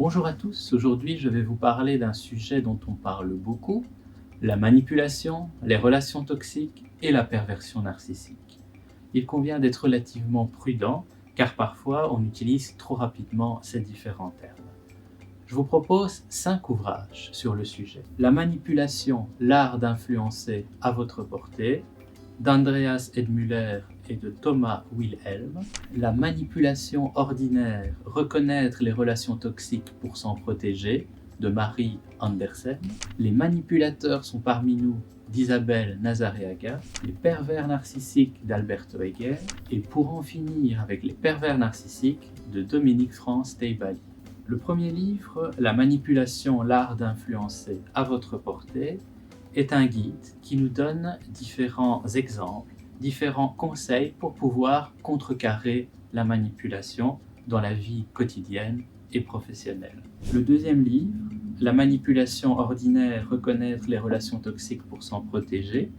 Bonjour à tous, aujourd'hui je vais vous parler d'un sujet dont on parle beaucoup, la manipulation, les relations toxiques et la perversion narcissique. Il convient d'être relativement prudent car parfois on utilise trop rapidement ces différents termes. Je vous propose 5 ouvrages sur le sujet. La manipulation, l'art d'influencer à votre portée, d'Andreas Edmüller et de Thomas Wilhelm. La manipulation ordinaire, reconnaître les relations toxiques pour s'en protéger, de Marie Andersen. Les manipulateurs sont parmi nous, d'Isabelle Nazareaga. Les pervers narcissiques d'Alberto Heger. Et pour en finir avec les pervers narcissiques, de Dominique France Teibali. Le premier livre, La manipulation, l'art d'influencer à votre portée, est un guide qui nous donne différents exemples, différents conseils pour pouvoir contrecarrer la manipulation dans la vie quotidienne et professionnelle. Le deuxième livre, La manipulation ordinaire, reconnaître les relations toxiques pour s'en protéger.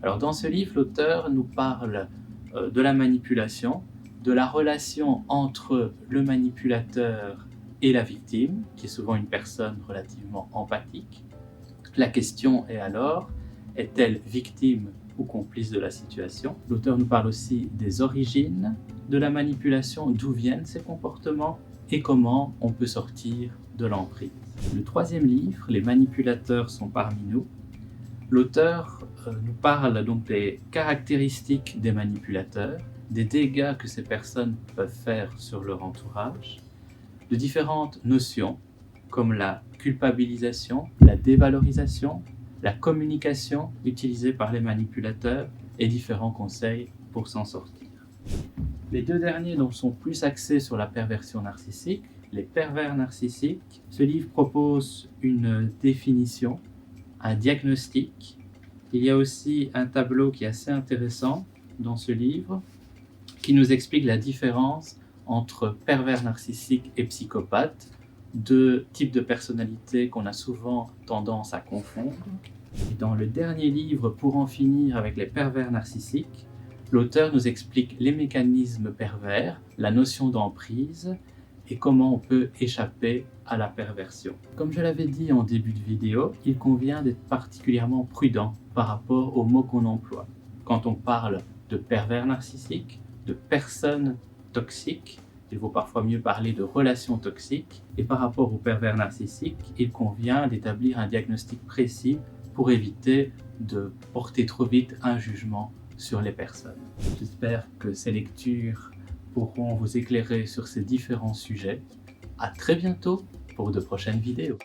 Alors dans ce livre, l'auteur nous parle de la manipulation, de la relation entre le manipulateur et la victime, qui est souvent une personne relativement empathique. La question est alors, est-elle victime ou complice de la situation? L'auteur nous parle aussi des origines de la manipulation, d'où viennent ces comportements et comment on peut sortir de l'emprise. Le troisième livre, Les manipulateurs sont parmi nous. L'auteur nous parle donc des caractéristiques des manipulateurs, des dégâts que ces personnes peuvent faire sur leur entourage, de différentes notions comme la culpabilisation, la dévalorisation, la communication utilisée par les manipulateurs et différents conseils pour s'en sortir. Les deux derniers donc sont plus axés sur la perversion narcissique, les pervers narcissiques. Ce livre propose une définition, un diagnostic. Il y a aussi un tableau qui est assez intéressant dans ce livre qui nous explique la différence entre pervers narcissique et psychopathe, deux types de personnalités qu'on a souvent tendance à confondre. Et dans le dernier livre, Pour en finir avec les pervers narcissiques, l'auteur nous explique les mécanismes pervers, la notion d'emprise et comment on peut échapper à la perversion. Comme je l'avais dit en début de vidéo, il convient d'être particulièrement prudent par rapport aux mots qu'on emploie. Quand on parle de pervers narcissique, de personnes toxiques, il vaut parfois mieux parler de relations toxiques. Et par rapport aux pervers narcissiques, il convient d'établir un diagnostic précis pour éviter de porter trop vite un jugement sur les personnes. J'espère que ces lectures pourront vous éclairer sur ces différents sujets. À très bientôt pour de prochaines vidéos.